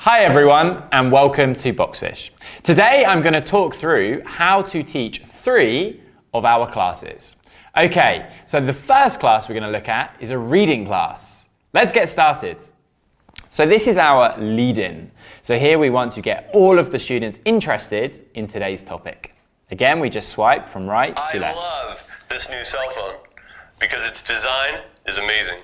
Hi everyone and welcome to Boxfish. Today I'm going to talk through how to teach 3 of our classes. Okay, so the first class we're going to look at is a reading class. Let's get started. So this is our lead-in. So here we want to get all of the students interested in today's topic. Again, we just swipe from right to left. I love this new cell phone because its design is amazing.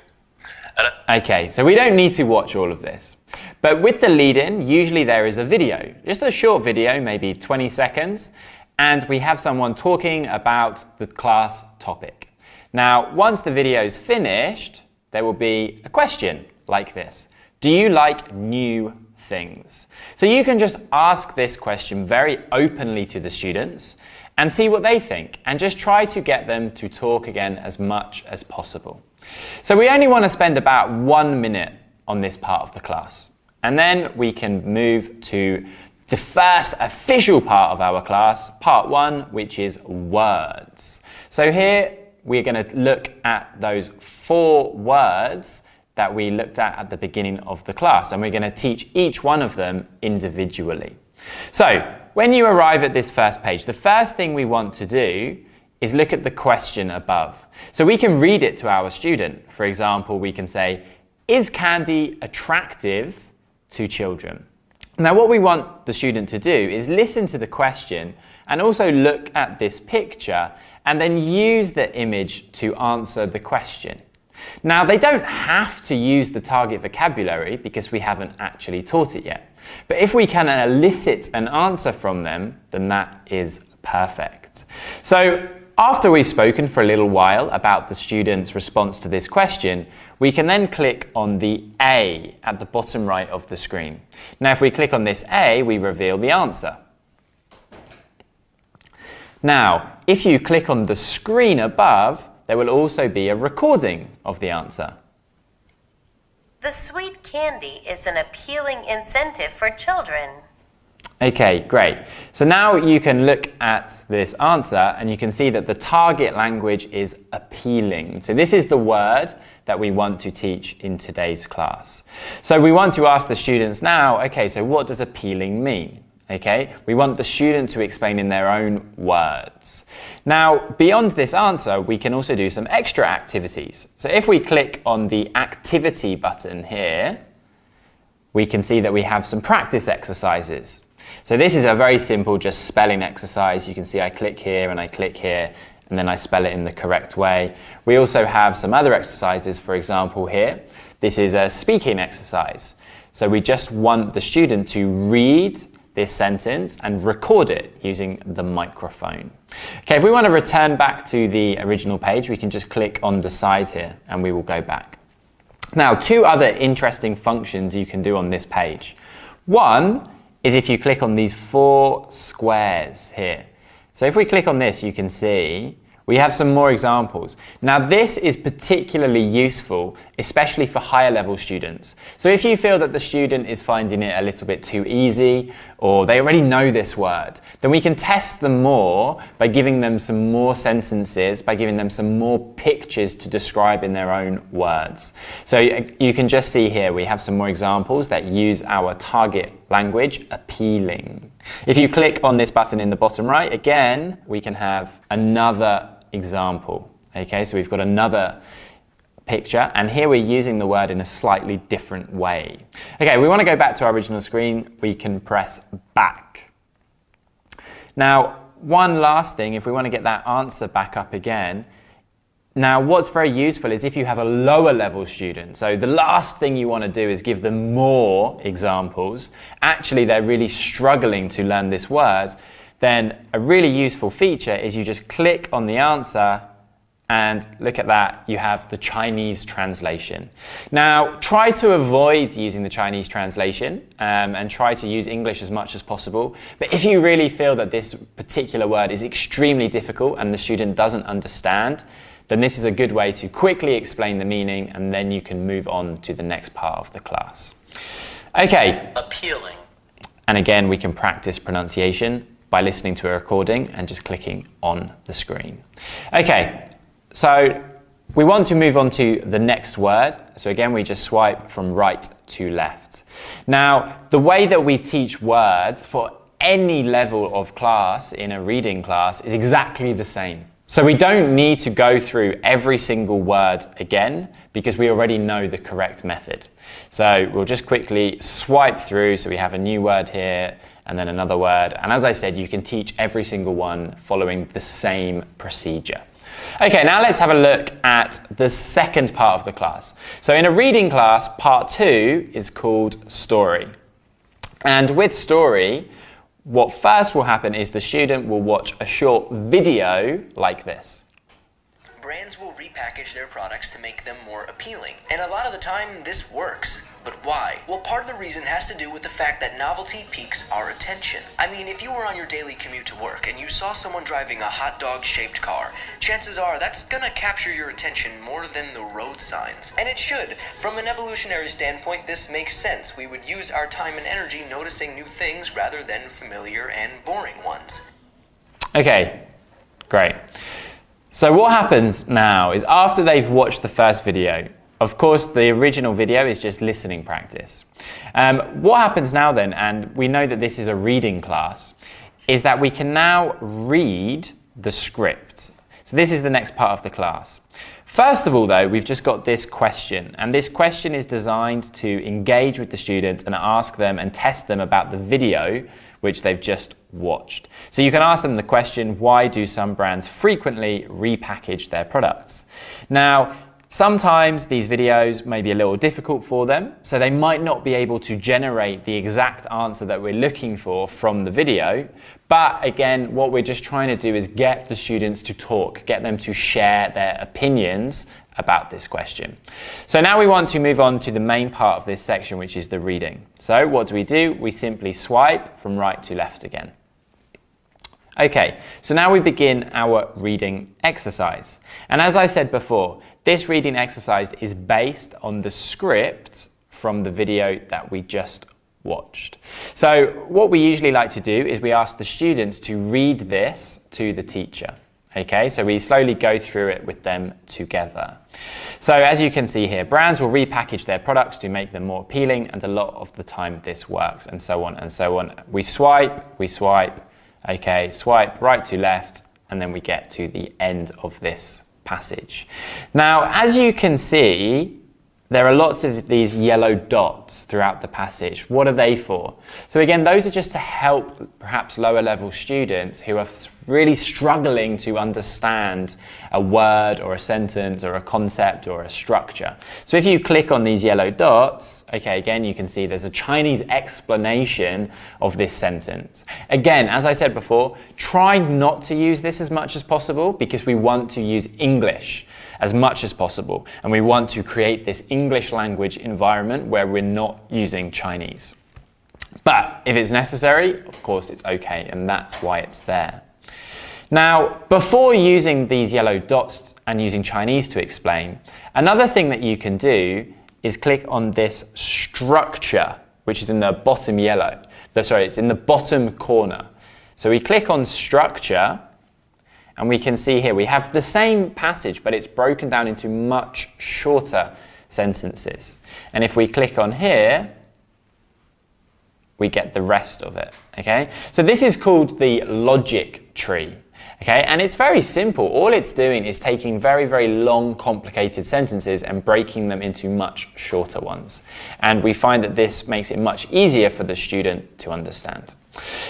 Okay, so we don't need to watch all of this. But with the lead-in, usually there is a video, just a short video, maybe 20 seconds, and we have someone talking about the class topic. Now, once the video is finished, there will be a question like this. Do you like new things? So you can just ask this question very openly to the students and see what they think, and just try to get them to talk again as much as possible. So we only want to spend about 1 minute on this part of the class. And then we can move to the first official part of our class, part 1, which is words. So here we're going to look at those 4 words that we looked at the beginning of the class, and we're going to teach each one of them individually. So when you arrive at this first page, the first thing we want to do is look at the question above. So we can read it to our student. For example, we can say, is candy attractive to children? Now what we want the student to do is listen to the question and also look at this picture and then use the image to answer the question. Now they don't have to use the target vocabulary because we haven't actually taught it yet. But if we can elicit an answer from them, then that is perfect. So after we've spoken for a little while about the student's response to this question, we can then click on the A at the bottom right of the screen. Now if we click on this A, we reveal the answer. Now, if you click on the screen above, there will also be a recording of the answer. The sweet candy is an appealing incentive for children. Okay, great. So now you can look at this answer and you can see that the target language is appealing. So this is the word that we want to teach in today's class. So we want to ask the students now, okay, so what does appealing mean? Okay, we want the student to explain in their own words. Now, beyond this answer, we can also do some extra activities. So if we click on the activity button here, we can see that we have some practice exercises. So this is a very simple just spelling exercise. You can see I click here and I click here and then I spell it in the correct way. We also have some other exercises, for example here. This is a speaking exercise. So we just want the student to read this sentence and record it using the microphone. Okay, if we want to return back to the original page, we can just click on the side here and we will go back. Now, 2 other interesting functions you can do on this page. One is if you click on these 4 squares here. So if we click on this, you can see we have some more examples. Now this is particularly useful, especially for higher level students. So if you feel that the student is finding it a little bit too easy, or they already know this word, then we can test them more by giving them some more sentences, by giving them some more pictures to describe in their own words. So you can just see here, we have some more examples that use our target language, appealing. If you click on this button in the bottom right, again, we can have another example. Okay, so we've got another picture, and here we're using the word in a slightly different way. Okay, we want to go back to our original screen. We can press back. Now, one last thing, if we want to get that answer back up again, now what's very useful is if you have a lower level student, so the last thing you want to do is give them more examples, actually they're really struggling to learn this word, then a really useful feature is you just click on the answer and look at that, you have the Chinese translation. Now try to avoid using the Chinese translation and try to use English as much as possible, but if you really feel that this particular word is extremely difficult and the student doesn't understand, then this is a good way to quickly explain the meaning and then you can move on to the next part of the class. Okay. Appealing. And again, we can practice pronunciation by listening to a recording and just clicking on the screen. Okay, so we want to move on to the next word. So again, we just swipe from right to left. Now, the way that we teach words for any level of class in a reading class is exactly the same. So we don't need to go through every single word again because we already know the correct method. So we'll just quickly swipe through. So we have a new word here and then another word. And as I said, you can teach every single one following the same procedure. Okay, now let's have a look at the second part of the class. So in a reading class, part 2 is called story. And with story, what first will happen is the student will watch a short video like this. Brands will repackage their products to make them more appealing. And a lot of the time, this works. But why? Well, part of the reason has to do with the fact that novelty piques our attention. I mean, if you were on your daily commute to work and you saw someone driving a hot dog-shaped car, chances are that's gonna capture your attention more than the road signs. And it should. From an evolutionary standpoint, this makes sense. We would use our time and energy noticing new things rather than familiar and boring ones. Okay, great. So what happens now is after they've watched the first video, of course the original video is just listening practice. What happens now then, and we know that this is a reading class, is that we can now read the script. So this is the next part of the class. First of all though, we've just got this question, and this question is designed to engage with the students and ask them and test them about the video which they've just watched. So you can ask them the question, why do some brands frequently repackage their products? Now, sometimes these videos may be a little difficult for them, so they might not be able to generate the exact answer that we're looking for from the video. But again, what we're just trying to do is get the students to talk, get them to share their opinions about this question. So now we want to move on to the main part of this section, which is the reading. So what do? We simply swipe from right to left again. Okay, so now we begin our reading exercise. And as I said before, this reading exercise is based on the script from the video that we just watched. So what we usually like to do is we ask the students to read this to the teacher. Okay, so we slowly go through it with them together. So as you can see here, brands will repackage their products to make them more appealing, and a lot of the time this works, and so on and so on. We swipe, okay, swipe right to left, and then we get to the end of this passage. Now, as you can see, there are lots of these yellow dots throughout the passage. What are they for? So again, those are just to help perhaps lower level students who are really struggling to understand a word or a sentence or a concept or a structure. So if you click on these yellow dots, okay, again, you can see there's a Chinese explanation of this sentence. Again, as I said before, try not to use this as much as possible because we want to use English as much as possible, and we want to create this English language environment where we're not using Chinese. But if it's necessary, of course it's okay, and that's why it's there. Now, before using these yellow dots and using Chinese to explain, another thing that you can do is click on this structure, which is in the bottom yellow. It's in the bottom corner. So we click on structure, and we can see here we have the same passage, but it's broken down into much shorter sentences. And if we click on here, we get the rest of it. Okay? So this is called the logic tree. Okay? And it's very simple. All it's doing is taking very, very long, complicated sentences and breaking them into much shorter ones. And we find that this makes it much easier for the student to understand.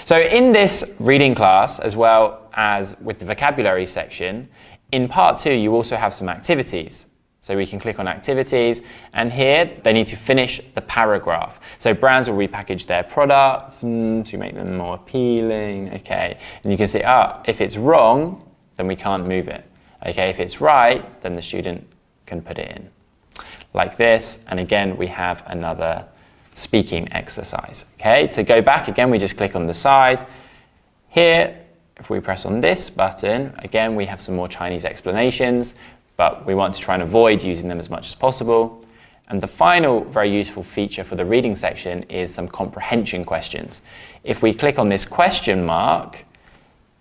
So in this reading class, as well as with the vocabulary section, in part 2 you also have some activities. So we can click on activities, and here they need to finish the paragraph. So brands will repackage their products to make them more appealing. Okay, and you can see, if it's wrong, then we can't move it. Okay, if it's right, then the student can put it in. Like this, and again we have another speaking exercise. Okay, to go back again, we just click on the side. Here, if we press on this button, again we have some more Chinese explanations, but we want to try and avoid using them as much as possible. And the final very useful feature for the reading section is some comprehension questions. If we click on this question mark,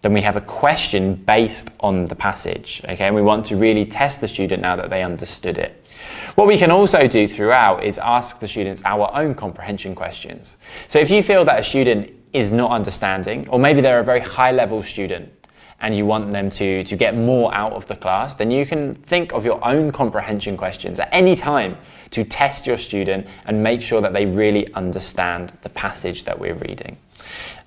then we have a question based on the passage, okay? And we want to really test the student now that they understood it. What we can also do throughout is ask the students our own comprehension questions. So if you feel that a student is not understanding, or maybe they're a very high-level student and you want them to get more out of the class, then you can think of your own comprehension questions at any time to test your student and make sure that they really understand the passage that we're reading.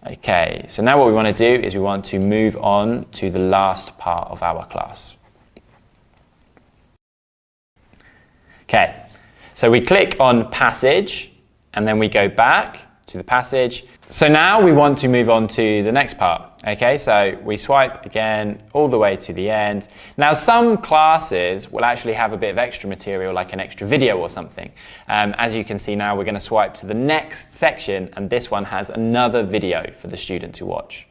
Okay, so now what we want to do is we want to move on to the last part of our class. Okay, so we click on passage and then we go back to the passage. So now we want to move on to the next part. Okay, so we swipe again all the way to the end. Now some classes will actually have a bit of extra material, like an extra video or something. As you can see now, we're going to swipe to the next section, and this one has another video for the student to watch.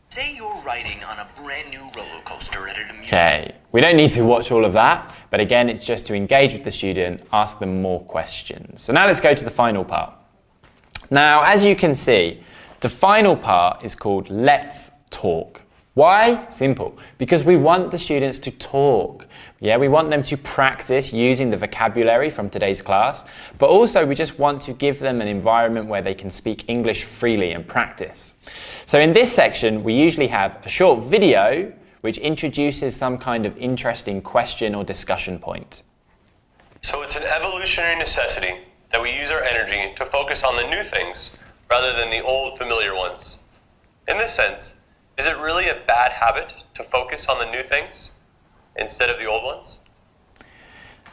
Say you're riding on a brand new roller coaster at an amusement. Okay, we don't need to watch all of that, but again, it's just to engage with the student, ask them more questions. So now let's go to the final part. Now, as you can see, the final part is called Let's Talk. Why? Simple. Because we want the students to talk. Yeah, we want them to practice using the vocabulary from today's class, but also we just want to give them an environment where they can speak English freely and practice. So in this section, we usually have a short video which introduces some kind of interesting question or discussion point. So it's an evolutionary necessity that we use our energy to focus on the new things rather than the old familiar ones. In this sense, is it really a bad habit to focus on the new things instead of the old ones?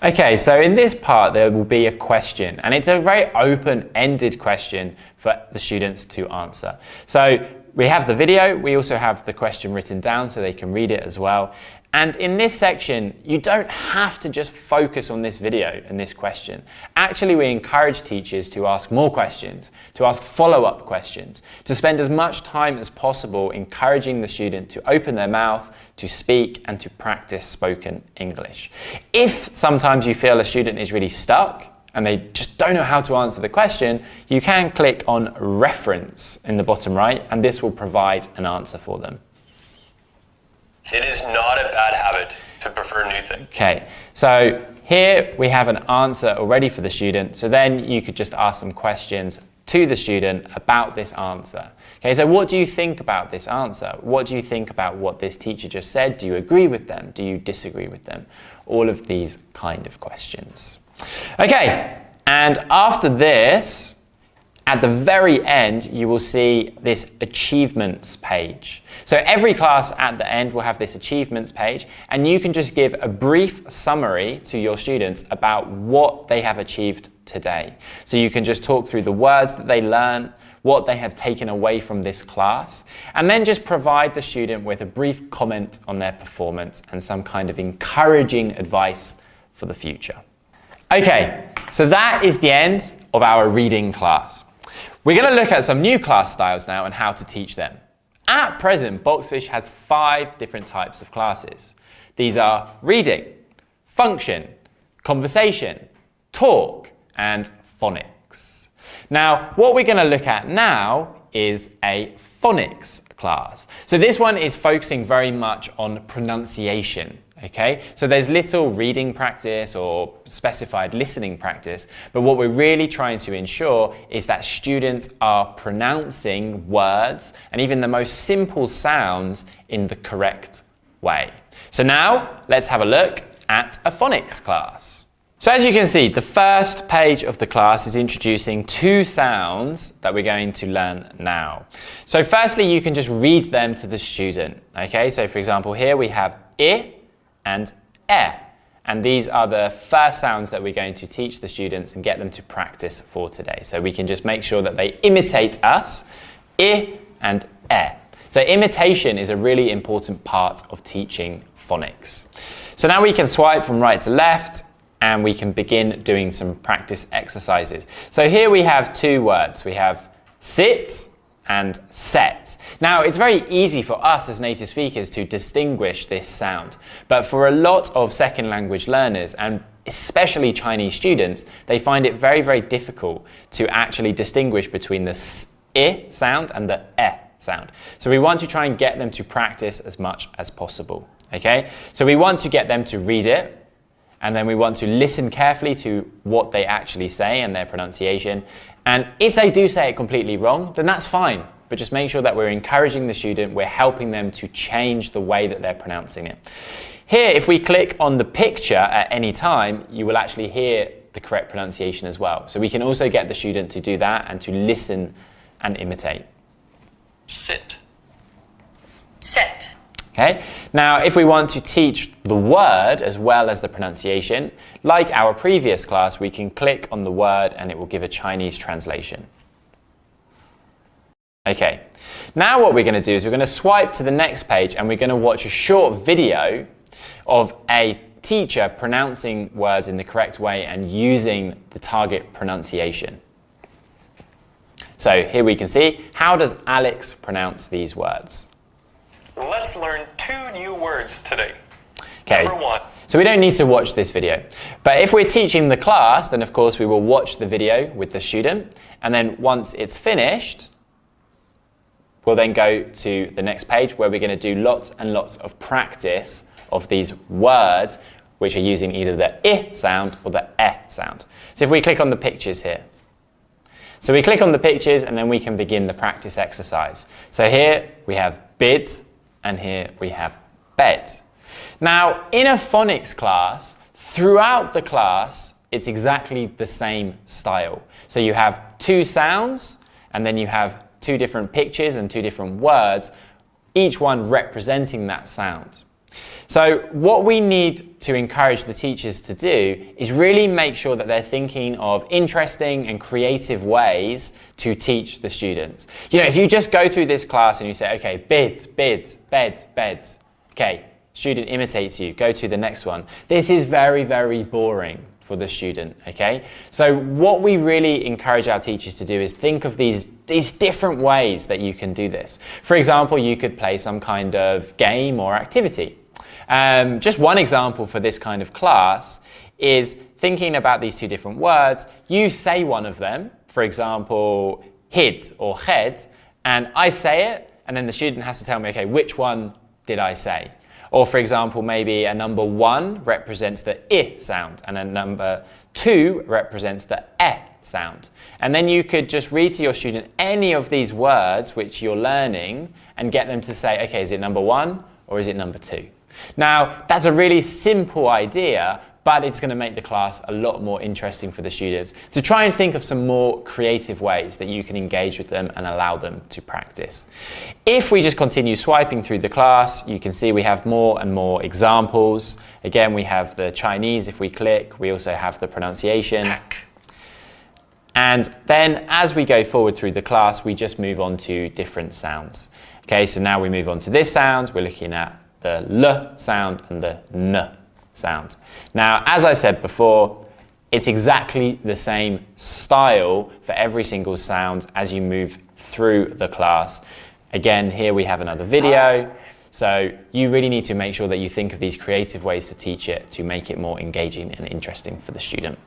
Okay, so in this part there will be a question, and it's a very open-ended question for the students to answer. So we have the video, we also have the question written down so they can read it as well. And in this section, you don't have to just focus on this video and this question. Actually, we encourage teachers to ask more questions, to ask follow-up questions, to spend as much time as possible encouraging the student to open their mouth, to speak, and to practice spoken English. If sometimes you feel a student is really stuck and they just don't know how to answer the question, you can click on reference in the bottom right, and this will provide an answer for them. It is not a bad habit to prefer new things. Okay, so here we have an answer already for the student, so then you could just ask some questions to the student about this answer. Okay, so what do you think about this answer? What do you think about what this teacher just said? Do you agree with them? Do you disagree with them? All of these kind of questions. Okay, and after this, at the very end, you will see this achievements page. So every class at the end will have this achievements page, and you can just give a brief summary to your students about what they have achieved today. So you can just talk through the words that they learn, what they have taken away from this class, and then just provide the student with a brief comment on their performance and some kind of encouraging advice for the future. Okay, so that is the end of our reading class. We're going to look at some new class styles now and how to teach them. At present, Boxfish has 5 different types of classes. These are reading, function, conversation, talk, and phonics. Now, what we're going to look at now is a phonics class. So this one is focusing very much on pronunciation. Okay, so there's little reading practice or specified listening practice, but what we're really trying to ensure is that students are pronouncing words and even the most simple sounds in the correct way. So now let's have a look at a phonics class. So as you can see, the first page of the class is introducing 2 sounds that we're going to learn now. So firstly, you can just read them to the student. Okay, so for example, here we have I and e, and these are the first sounds that we're going to teach the students and get them to practice for today. So we can just make sure that they imitate us, I and e. So imitation is a really important part of teaching phonics. So now we can swipe from right to left and we can begin doing some practice exercises. So here we have 2 words. We have sit and set. Now, it's very easy for us as native speakers to distinguish this sound, but for a lot of second language learners, and especially Chinese students, they find it very, very difficult to actually distinguish between the I sound and the E sound. So we want to try and get them to practice as much as possible. Okay? So we want to get them to read it, and then we want to listen carefully to what they actually say and their pronunciation. And if they do say it completely wrong, then that's fine. But just make sure that we're encouraging the student, we're helping them to change the way that they're pronouncing it. Here, if we click on the picture at any time, you will actually hear the correct pronunciation as well. So we can also get the student to do that and to listen and imitate. Sit. Sit. Okay. Now, if we want to teach the word as well as the pronunciation, like our previous class, we can click on the word and it will give a Chinese translation. Okay. Now what we're going to do is we're going to swipe to the next page and we're going to watch a short video of a teacher pronouncing words in the correct way and using the target pronunciation. So here we can see, how does Alex pronounce these words? Let's learn 2 new words today. Okay. Number 1. So we don't need to watch this video. But if we're teaching the class, then of course we will watch the video with the student. And then once it's finished, we'll then go to the next page where we're going to do lots and lots of practice of these words which are using either the I sound or the E sound. So if we click on the pictures here. So we click on the pictures and then we can begin the practice exercise. So here we have bid and here we have bed. Now in a phonics class, throughout the class, it's exactly the same style. So you have 2 sounds and then you have 2 different pictures and 2 different words, each one representing that sound. So what we need to encourage the teachers to do is really make sure that they're thinking of interesting and creative ways to teach the students. You know, if you just go through this class and you say, okay, bid, bid, bed, bed, okay, student imitates you, go to the next one. This is very, very boring for the student, okay? So what we really encourage our teachers to do is think of these different ways that you can do this. For example, you could play some kind of game or activity. Just one example for this kind of class is thinking about these 2 different words. You say one of them, for example, hid or head, and I say it, and then the student has to tell me, okay, which one did I say? Or for example, maybe a number 1 represents the I sound, and a number 2 represents the E sound. And then you could just read to your student any of these words which you're learning and get them to say, okay, is it number 1 or is it number 2? Now, that's a really simple idea, but it's going to make the class a lot more interesting for the students to try and think of some more creative ways that you can engage with them and allow them to practice. If we just continue swiping through the class, you can see we have more and more examples. Again, we have the Chinese if we click. We also have the pronunciation. And then as we go forward through the class, we just move on to different sounds. Okay, so now we move on to this sound. We're looking at the L sound and the N sound. Now, as I said before, it's exactly the same style for every single sound as you move through the class. Again, here we have another video. So you really need to make sure that you think of these creative ways to teach it to make it more engaging and interesting for the student.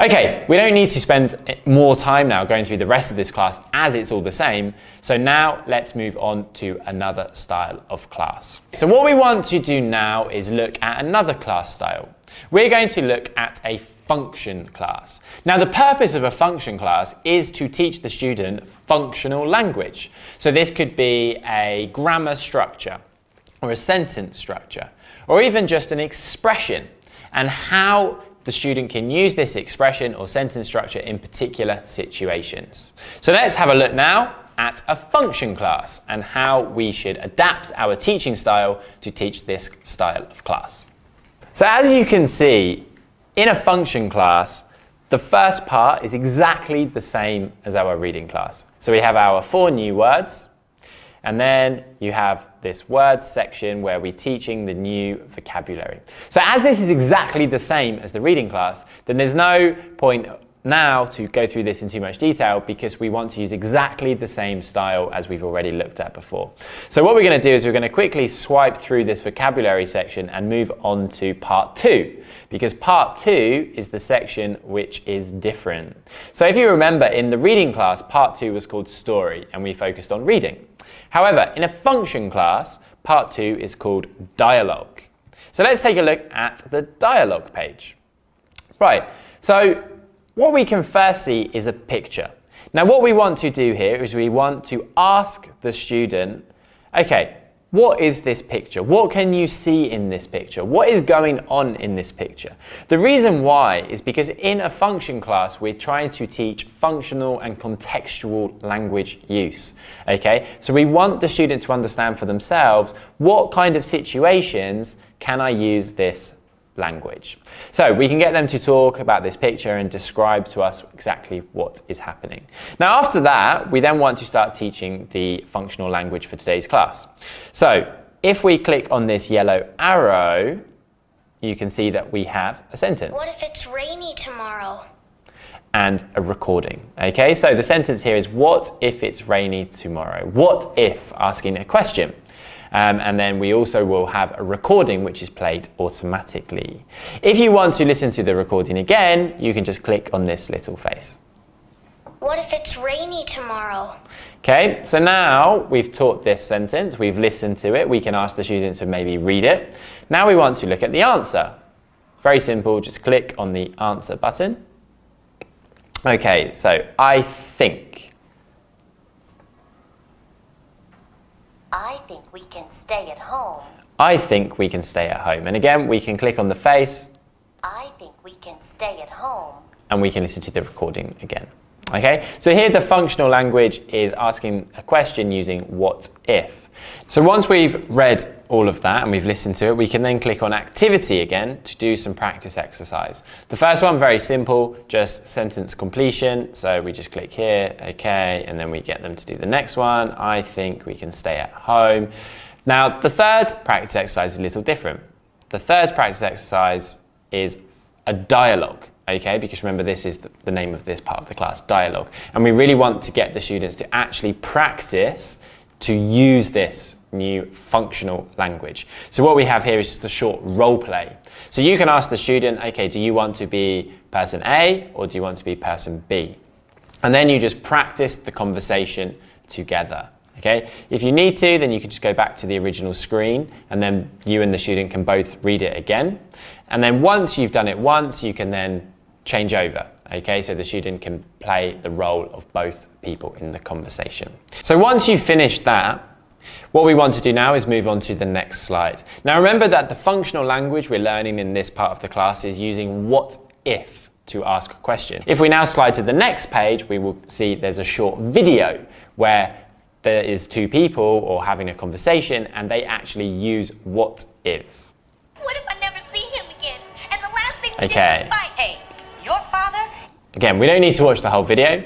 Okay, we don't need to spend more time now going through the rest of this class as it's all the same. So now let's move on to another style of class. So what we want to do now is look at another class style. We're going to look at a function class. Now the purpose of a function class is to teach the student functional language. So this could be a grammar structure or a sentence structure or even just an expression and how the student can use this expression or sentence structure in particular situations. So let's have a look now at a function class and how we should adapt our teaching style to teach this style of class. So as you can see, in a function class, the first part is exactly the same as our reading class. So we have our 4 new words, and then you have this words section where we're teaching the new vocabulary. So as this is exactly the same as the reading class, then there's no point now to go through this in too much detail because we want to use exactly the same style as we've already looked at before. So what we're going to do is we're going to quickly swipe through this vocabulary section and move on to part 2, because part 2 is the section which is different. So if you remember, in the reading class, part 2 was called story and we focused on reading. However, in a function class, part 2 is called dialogue. So let's take a look at the dialogue page. Right, so what we can first see is a picture. Now what we want to do here is we want to ask the student, okay, what is this picture? What can you see in this picture? What is going on in this picture? The reason why is because in a function class, we're trying to teach functional and contextual language use. Okay, so we want the student to understand for themselves what kind of situations can I use this language. So we can get them to talk about this picture and describe to us exactly what is happening. Now after that, we then want to start teaching the functional language for today's class. So if we click on this yellow arrow, you can see that we have a sentence. What if it's rainy tomorrow? And a recording. Okay, so the sentence here is, what if it's rainy tomorrow? What if, asking a question. And then we also will have a recording which is played automatically. If you want to listen to the recording again, you can just click on this little face. What if it's rainy tomorrow? Okay, so now we've taught this sentence, we've listened to it, we can ask the students to maybe read it. Now we want to look at the answer. Very simple, just click on the answer button. Okay, so I think. I think we can stay at home. I think we can stay at home. And again, we can click on the face. I think we can stay at home. And we can listen to the recording again. Okay, so here the functional language is asking a question using what if. So once we've read all of that and we've listened to it, we can then click on activity again to do some practice exercise. The first one, very simple, just sentence completion. So we just click here, okay, and then we get them to do the next one. I think we can stay at home. Now the third practice exercise is a little different. The third practice exercise is a dialogue. Okay, because remember this is the name of this part of the class, dialogue. And we really want to get the students to actually practice to use this new functional language. So what we have here is just a short role play. So you can ask the student, okay, do you want to be person A or do you want to be person B? And then you just practice the conversation together. Okay, if you need to, then you can just go back to the original screen and then you and the student can both read it again. And then once you've done it once, you can then change over. Okay, so the student can play the role of both people in the conversation. So once you've finished that, what we want to do now is move on to the next slide. Now remember that the functional language we're learning in this part of the class is using what if to ask a question. If we now slide to the next page, we will see there's a short video where there is two people or having a conversation and they actually use what if. What if I never see him again? And the last thing we Okay. did was fight. Hey, your father? Again, we don't need to watch the whole video,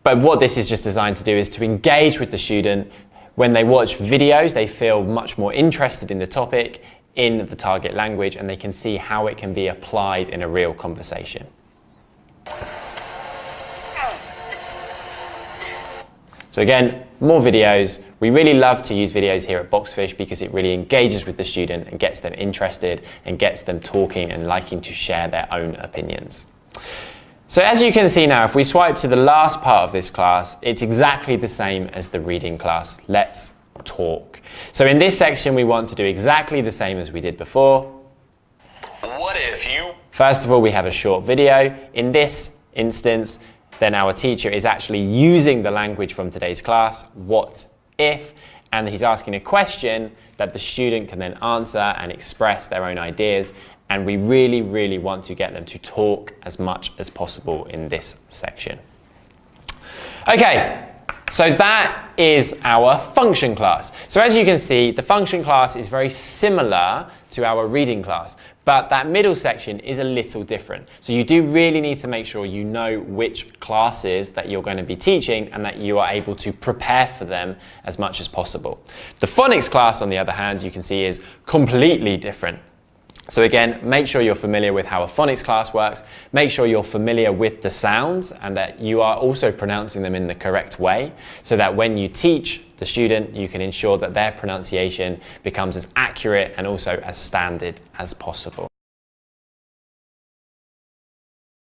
but what this is just designed to do is to engage with the student. When they watch videos, they feel much more interested in the topic, in the target language, and they can see how it can be applied in a real conversation. So again, more videos. We really love to use videos here at Boxfish because it really engages with the student and gets them interested and gets them talking and liking to share their own opinions. So as you can see now, if we swipe to the last part of this class, it's exactly the same as the reading class. Let's talk. So in this section, we want to do exactly the same as we did before. What if you... First of all, we have a short video. In this instance, then our teacher is actually using the language from today's class, what if, and he's asking a question that the student can then answer and express their own ideas. And we really, really want to get them to talk as much as possible in this section. Okay, so that is our function class. So as you can see, the function class is very similar to our reading class, but that middle section is a little different. So you do really need to make sure you know which classes that you're going to be teaching and that you are able to prepare for them as much as possible. The phonics class, on the other hand, you can see is completely different. So again, make sure you're familiar with how a phonics class works. Make sure you're familiar with the sounds and that you are also pronouncing them in the correct way, so that when you teach the student, you can ensure that their pronunciation becomes as accurate and also as standard as possible.